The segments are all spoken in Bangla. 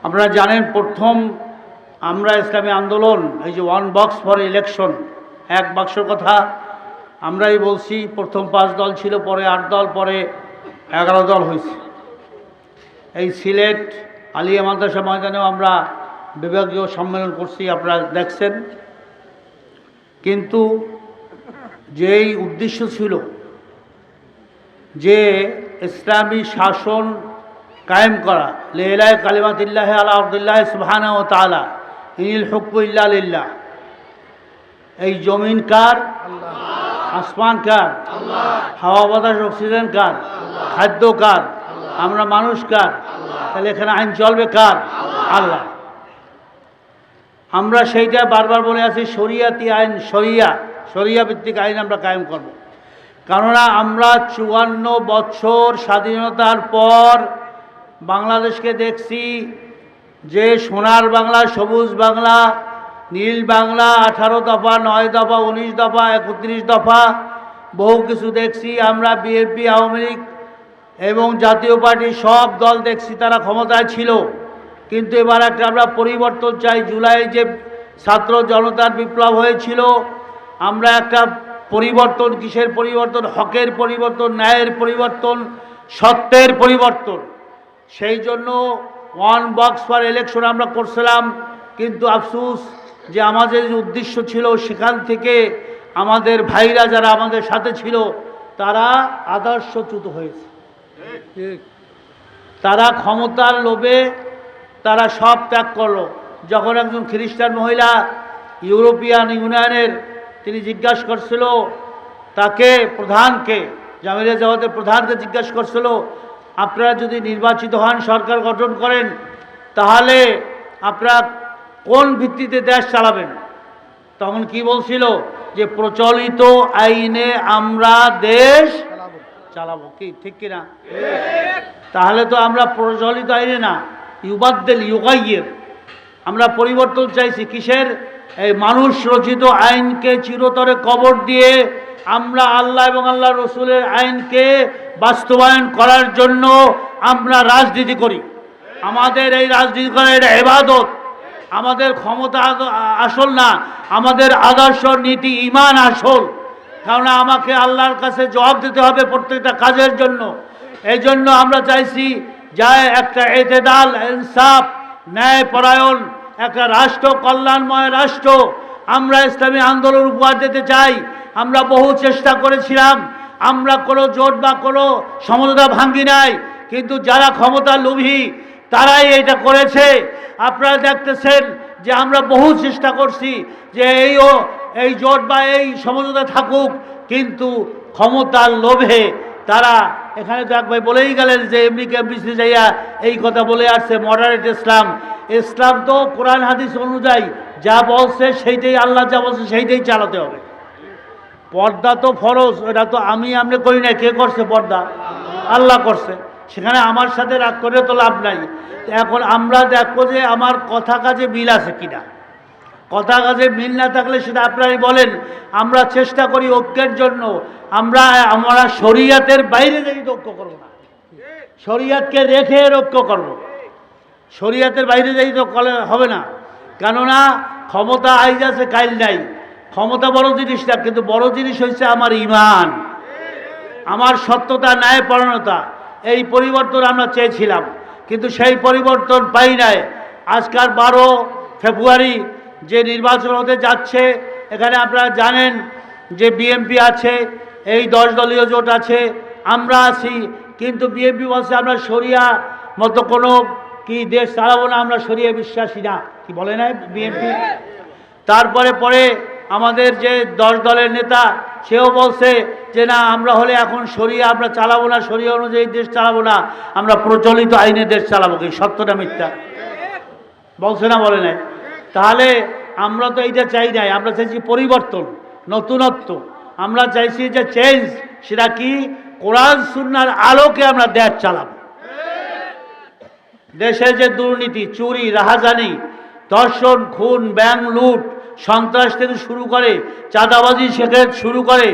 আপনারা জানেন প্রথম আমরা ইসলামী আন্দোলন এই যে ওয়ান বক্স ফর ইলেকশন, এক বাক্সর কথা আমরাই বলছি। প্রথম 5 দল ছিল, পরে 8 দল, পরে 11 দল হয়েছে। এই সিলেট আলিয়া মাদ্রাসা ময়দানেও আমরা বিভাগীয় সম্মেলন করছি, আপনারা দেখছেন। কিন্তু যেই উদ্দেশ্য ছিল যে ইসলামী শাসন কায়েম করা, লা কালিমাতিল্লাহি আলা আরদিল্লাহি সুবহানাহু ওয়া তাআলা, ইনিল হুকমু ইল্লা লিল্লাহ। এই জমিন কার? আসমান কার? হাওয়া বাতাস অক্সিজেন কার? খাদ্য কার? আমরা মানুষ কার? তাহলে এখানে আইন চলবে কার? আল্লাহ। আমরা সেইটা বারবার বলে আছি, শরিয়াতি আইন, শরিয়া ভিত্তিক আইন আমরা কায়েম করব। কেননা আমরা 54 বছর স্বাধীনতার পর বাংলাদেশকে দেখছি যে সোনার বাংলা, সবুজ বাংলা, নীল বাংলা, 18 দফা, 9 দফা, 19 দফা, 31 দফা, বহু কিছু দেখছি আমরা। বিএনপি, আওয়ামী লীগ এবং জাতীয় পার্টি সব দল দেখছি তারা ক্ষমতায় ছিল। কিন্তু এবার একটা আমরা পরিবর্তন চাই। জুলাই যে ছাত্র জনতার বিপ্লব হয়েছিল, আমরা একটা পরিবর্তন, কিসের পরিবর্তন? হকের পরিবর্তন, ন্যায়ের পরিবর্তন, সত্যের পরিবর্তন। সেই জন্য ওয়ান বক্স ফর ইলেকশন আমরা করছিলাম। কিন্তু আফসোস যে আমাদের যে উদ্দেশ্য ছিল সেখান থেকে আমাদের ভাইরা যারা আমাদের সাথে ছিল তারা আদর্শচ্যুত হয়েছে। তারা ক্ষমতার লোভে তারা সব ত্যাগ করলো। যখন একজন খ্রিস্টান মহিলা ইউরোপিয়ান ইউনিয়নের তিনি জিজ্ঞাসা করছিল তাকে, প্রধানকে, জামিয়া জামাতের প্রধানকে জিজ্ঞাসা করছিল, আপনারা যদি নির্বাচিত হন, সরকার গঠন করেন, তাহলে আপনারা কোন ভিত্তিতে দেশ চালাবেন? তখন কি বলছিল? যে প্রচলিত আইনে আমরা দেশ চালাবো। কি ঠিক কিনা? তাহলে তো আমরা প্রচলিত আইনে না, ইউবাদ্দেল ইউগাইয়ের, আমরা পরিবর্তন চাইছি। কিসের? এই মানুষ রচিত আইনকে চিরতরে কবর দিয়ে আমরা আল্লাহ এবং আল্লাহ রসুলের আইনকে বাস্তবায়ন করার জন্য আমরা রাজনীতি করি। আমাদের এই রাজনীতি করার এটা ইবাদত। আমাদের ক্ষমতা আসল না, আমাদের আদর্শ, নীতি, ঈমান আসল। কারণ আমাকে আল্লাহর কাছে জবাব দিতে হবে প্রত্যেকটা কাজের জন্য। এই জন্য আমরা চাইছি যায় একটা এতেদাল, ইনসাফ, ন্যায়পরায়ণ একটা রাষ্ট্র, কল্যাণময় রাষ্ট্র আমরা ইসলামী আন্দোলন উপহার দিতে চাই। আমরা বহু চেষ্টা করেছিলাম, আমরা কোনো জোট বা কোনো সমঝোতা ভাঙ্গি নাই। কিন্তু যারা ক্ষমতা লোভী তারাই এটা করেছে। আপনারা দেখতেছেন যে আমরা বহু চেষ্টা করছি যে এই জোট বা এই সমঝোতা থাকুক, কিন্তু ক্ষমতার লোভে তারা, এখানে তো এক ভাই বলেই গেলেন যে এমবিসি যাইয়া এই কথা বলে আসছে মডারেট ইসলাম। ইসলাম তো কোরআন হাদিস অনুযায়ী যা বলছে সেইটাই, আল্লাহ যা বলছে সেইটাই চালাতে হবে। পর্দা তো ফরজ, এটা তো আপনি করি না। কে করছে পর্দা? আল্লাহ করছে। সেখানে আমার সাথে রাগ করে তো লাভ নাই। এখন আমরা দেখবো যে আমার কথা কাজে মিল আছে কিনা। কথা কাজে মিল না থাকলে সেটা আপনারাই বলেন। আমরা চেষ্টা করি ঐক্যের জন্য। আমরা শরিয়াতের বাইরে যাই ঐক্য করবো না, শরিয়াতকে রেখে ঐক্য করব। শরিয়াতের বাইরে যাই তো হবে না। কেননা ক্ষমতা আইজ আছে, কাইল নাই। ক্ষমতা বড় জিনিস না, কিন্তু বড় জিনিস হচ্ছে আমার ঈমান, আমার সত্যতা, ন্যায়পরায়ণতা। এই পরিবর্তন আমরা চেয়েছিলাম, কিন্তু সেই পরিবর্তন পাই নাই। আজকাল 12 ফেব্রুয়ারি যে নির্বাচন হতে যাচ্ছে, এখানে আপনারা জানেন যে বিএনপি আছে, এই 10 দলীয় জোট আছে, আমরা আছি। কিন্তু বিএনপি বলছে আমরা শরিয়া মতো কোনো দেশ চালাবো না, আমরা শরিয়া বিশ্বাসী না। কি বলে না বিএনপি? তারপরে আমাদের যে 10 দলের নেতা সেও বলছে যে না, আমরা হলে এখন শরিয়া আমরা চালাবো না, শরিয়া অনুযায়ী দেশ চালাবো না, আমরা প্রচলিত আইনে দেশ চালাবো। কি সত্যটা মিথ্যা? বলছে না, বলে নাই? তাহলে আমরা তো এইটা চাই নাই। আমরা চাইছি পরিবর্তন, নতুনত্ব। আমরা চাইছি যে চেঞ্জ। সেটা কি? কোরআন সুন্নাহর আলোকে আমরা দেশ চালাবো। দেশে যে দুর্নীতি, চুরি, রাহাজানি, ধর্ষণ, খুন, ব্যাংক লুট, সন্ত্রাস থেকে শুরু করে, চাঁদাবাজি থেকে শুরু করে,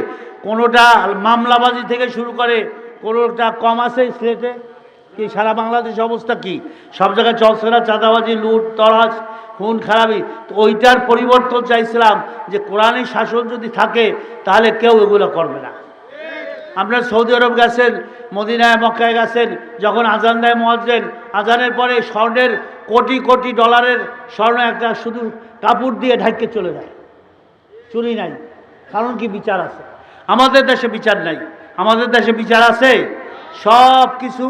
কোনোটা মামলাবাজি থেকে শুরু করে, কোনোটা কম আছে সিলেটে, কি সারা বাংলাদেশ অবস্থা কি? সব জায়গায় চলছে না চাঁদাবাজি, লুট তরাজ, খুন খারাপি? তো ওইটার পরিবর্তন চাইছিলাম যে কোরআনের শাসন যদি থাকে তাহলে কেউ এগুলো করবে না। আপনার সৌদি আরব গেছেন, মদিনায় মক্কায় গেছেন, যখন আজান দেয় মুয়াজ্জিন, আজানের পরে স্বর্ণের কোটি কোটি ডলারের স্বর্ণ একটা শুধু কাপড় দিয়ে ঢাকে চলে যায়, চুরি নাই। কারণ কি? বিচার আছে। আমাদের দেশে বিচার নাই। আমাদের দেশে বিচার আছে, সব কিছু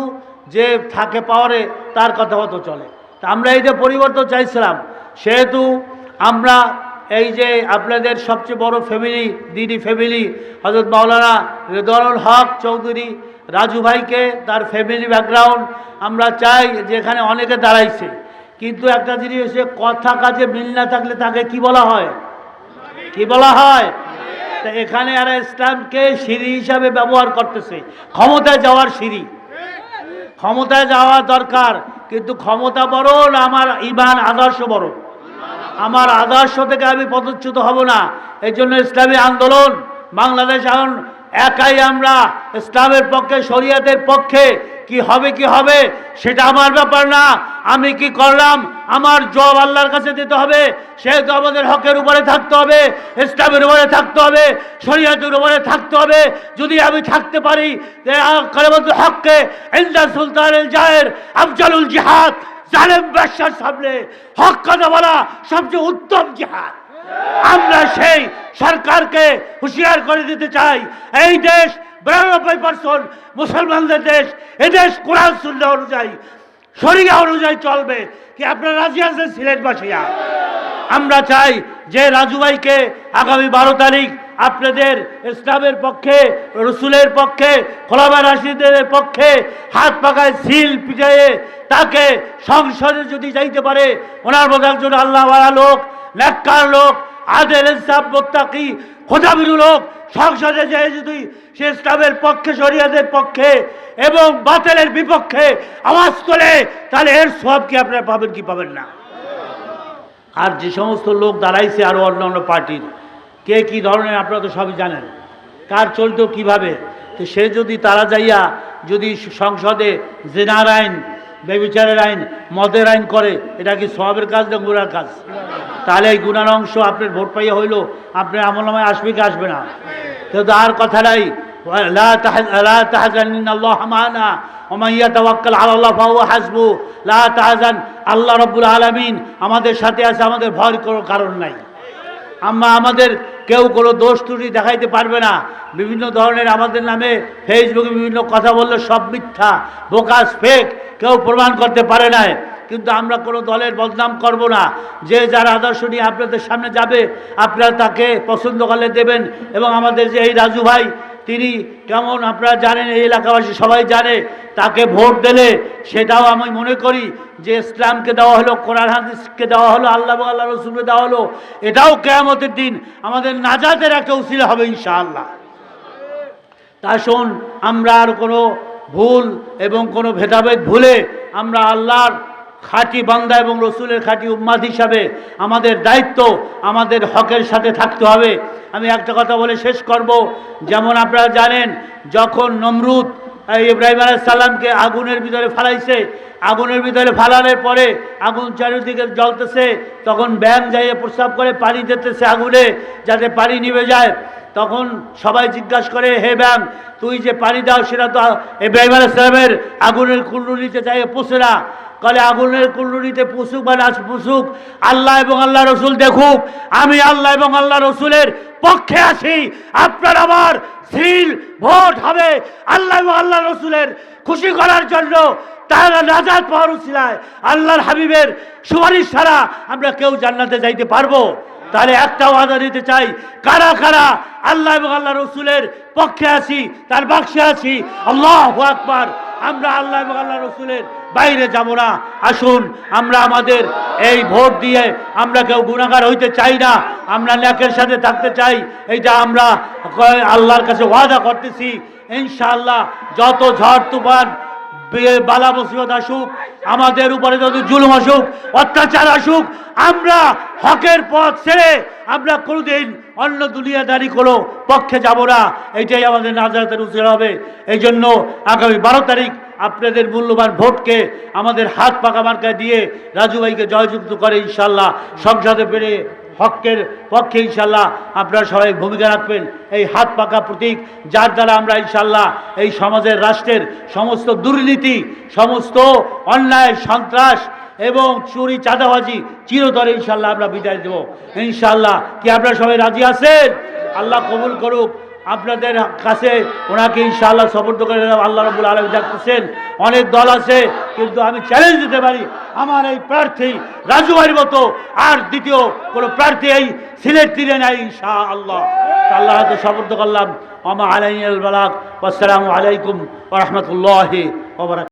যে থাকে পাওয়ারে তার কথা মতো চলে। তা আমরা এই যে পরিবর্তন চাইছিলাম, সেহেতু আমরা এই যে আপনাদের সবচেয়ে বড় ফ্যামিলি, দিদি ফ্যামিলি হযরত মাওলানা রেদওয়ানুল হক চৌধুরী রাজু ভাইকে, তার ফ্যামিলি ব্যাকগ্রাউন্ড আমরা চাই, যেখানে অনেকে দাঁড়াইছে, কিন্তু একটা জিনিস হচ্ছে কথা কাজে মিল না থাকলে তাকে কি বলা হয়? কি বলা হয়? তা এখানে এরা ইসলামকে সিঁড়ি হিসাবে ব্যবহার করতেছে, ক্ষমতায় যাওয়ার সিঁড়ি। ক্ষমতায় যাওয়া দরকার, কিন্তু ক্ষমতা বড় না আমার ঈমান আদর্শ বড়? আমার আদর্শ থেকে আমি পদচ্যুত হব না। এই জন্য ইসলামী আন্দোলন বাংলাদেশ এখন একাই আমরা ইসলামের পক্ষে, শরিয়াতের পক্ষে। কি হবে সেটা আমার ব্যাপার না। আমি কি করলাম আমার জবাব আল্লাহর কাছে দিতে হবে। সেহেতু আমাদের হকের উপরে থাকতে হবে, ইসলামের উপরে থাকতে হবে, শরিয়াতের উপরে থাকতে হবে। যদি আমি থাকতে পারি, কালেমাতুল হককে ইনদা সুলতানুল জায়ের আফজালুল জিহাদ, জালেম বাদশার সামনে হক কথা বলা সবচেয়ে উত্তম জিহাদ। আমরা সেই সরকারকে হুঁশিয়ার করে দিতে চাই, এই দেশ 92% মুসলমানদের দেশ। এদেশ কোরআন সুন্নাহ অনুযায়ী, শরিয়া অনুযায়ী চলবে। কি আপনারা রাজি আছেন সিলেটবাসীরা? আমরা চাই যে রাজু ভাইকে আগামী 12 তারিখ আপনাদের ইসলামের পক্ষে, রসুলের পক্ষে, খোলাফায়ে রাশিদের পক্ষে হাত পাকায় সিল পিটাইয়ে তাকে সংসদে যদি যাইতে পারে, ওনার মতো একজন আল্লাহওয়ালা লোক, নেককার লোক, আদেল ইনসাফ মুত্তাকি খোদাভীরু লোক সংসদে যেয়ে যদি সে ইসলামের পক্ষে, শরিয়াতের পক্ষে এবং বাতিলের বিপক্ষে আওয়াজ তোলে, তাহলে এর সওয়াব কি আপনারা পাবেন কি পাবেন না? আর যে সমস্ত লোক দাঁড়াইছে আরও অন্যান্য পার্টির, কে কী ধরনের আপনারা তো সবই জানেন, কার চলতো কীভাবে। তো সে যদি তারা যাইয়া যদি সংসদে জেনার আইন, বেবিচারের আইন, মদের আইন করে, এটা কি সওয়াবের কাজ না গুনার কাজ? তাহলে এই গুনার অংশ আপনার ভোট পাইয়া হইল, আপনার আমলনামায় আসবে কি আসবে না? কিন্তু আর কথা নাই, লা তাহজান ইন্নাল্লাহ মা'ানা ওয়া মান ইয়াতাওয়াক্কাল আলাল্লাহ ফাহুয়া হাসবুহ। লা তাহজান, আল্লাহ রাব্বুল আলামিন আমাদের সাথে আছে, আমাদের ভয়ের কোনো কারণ নাই। আমাদের কেউ কোনো দোষ ত্রুটি দেখাইতে পারবে না। বিভিন্ন ধরনের আমাদের নামে ফেসবুকে বিভিন্ন কথা বললে সব মিথ্যা, বোকাস, ফেক, কেউ প্রমাণ করতে পারে না। কিন্তু আমরা কোনো দলের বদনাম করব না। যে যার আদর্শ নিয়ে আপনাদের সামনে যাবে, আপনারা তাকে পছন্দ করলে দেবেন। এবং আমাদের যে এই রাজু ভাই, তিনি কেমন আপনারা জানেন, এই এলাকাবাসী সবাই জানে, তাকে ভোট দিলে সেটাও আমি মনে করি যে ইসলামকে দেওয়া হলো, কোরআন হাদিসকে দেওয়া হলো, আল্লাহ এবং আল্লাহ রসুলকে দেওয়া হলো, এটাও কিয়ামতের দিন আমাদের নাজাতের একটা উসিলা হবে ইনশাআল্লাহ। তা শোন, আমরা আর কোনো ভুল এবং কোনো ভেদাভেদ ভুলে আমরা আল্লাহর খাঁটি বান্দা এবং রসুলের খাঁটি উম্মাত হিসাবে আমাদের দায়িত্ব, আমাদের হকের সাথে থাকতে হবে। আমি একটা কথা বলে শেষ করব। যেমন আপনারা জানেন, যখন নমরুদ ইব্রাহিম আলাইহিস সালামকে আগুনের ভিতরে ফালাইছে, আগুনের ভিতরে ফালানোর পরে আগুন চারিদিকে জ্বলতেছে, তখন ব্যাঙ যাইয়ে প্রস্রাব করে পানি দিতেছে আগুনে, যাতে পানি নিভে যায়। তখন সবাই জিজ্ঞাসা করে, হে ব্যাঙ, তুই যে পানি দাও সেটা তো ইব্রাহিম আলাইহিস সালামের আগুনের কুণ্ডলিতে যাইয়ে পৌঁছে না। কলে আগুনের কুণ্ডলিতে পুষুক বা না পুষুক, আল্লাহ এবং আল্লাহ রসুল দেখুক। আমি আল্লাহ এবং আল্লাহ রসুলের পক্ষে আছি। আপনার আমার সিল ভোট হবে আল্লাহ এবং আল্লাহ রসুলের খুশি করার জন্য। তারা নাজাত পাওয়ার উসিলায় আল্লাহর হাবিবের সুপারিশ ছাড়া আমরা কেউ জান্নাতে যাইতে পারবো? তাহলে একটা ওয়াদা দিতে চাই, কারা কারা আল্লাহ এবং আল্লাহ রসুলের পক্ষে আছি, তার বাক্সে আছি? আল্লাহু আকবার। আমরা আল্লাহ এবং আল্লাহ রসুলের বাইরে যাব না। আসুন, আমরা আমাদের এই ভোট দিয়ে আমরা কেউ গুনাহগার হইতে চাই না, আমরা নেকের সাথে থাকতে চাই। এইটা আমরা আল্লাহর কাছে ওয়াদা করতেছি। ইনশাআল্লাহ যত ঝড় তুফান, বালা মুসিবত আসুক, আমাদের উপরে যত জুলুম আসুক, অত্যাচার আসুক, আমরা হকের পথ ছেড়ে আমরা কোনোদিন অন্য দুনিয়াদারি কোনো পক্ষে যাব না। এইটাই আমাদের নাজাতের উসিলা হবে। এই জন্য আগামী 12 তারিখ আপনাদের মূল্যবান ভোটকে আমাদের হাত পাকা মার্কায় দিয়ে রাজু ভাইকে জয়যুক্ত করে ইনশাল্লাহ সংসদে পেরে হকের পক্ষে ইনশাল্লাহ আপনারা সবাই ভূমিকা রাখবেন। এই হাত পাকা প্রতীক যার দ্বারা আমরা ইনশাল্লাহ এই সমাজের রাষ্ট্রের সমস্ত দুর্নীতি, সমস্ত অন্যায়, সন্ত্রাস এবং চুরি চাঁদাবাজি চিরতরে ইনশাল্লাহ আমরা বিদায় দেব ইনশাল্লাহ। কি আপনারা সবাই রাজি আছেন? আল্লাহ কবুল করুক। আপনাদের কাছে ওনাকে ইনশাআল্লাহ সপোর্ট করে আল্লাহ রাব্বুল আলামিন ডাকতেছেন। অনেক দল আছে, কিন্তু আমি চ্যালেঞ্জ দিতে পারি আমার এই প্রার্থী রাজু ভাইয়ের মতো আর দ্বিতীয় কোনো প্রার্থী এই সিলেট তীরে নাই ইনশাআল্লাহ। আল্লাহ হাতে সপোর্ট করলাম। ওয়া মা আলাইনাল বালাগ। আসসালামু আলাইকুম ওয়া রাহমাতুল্লাহি ওয়া বারাকাতুহু।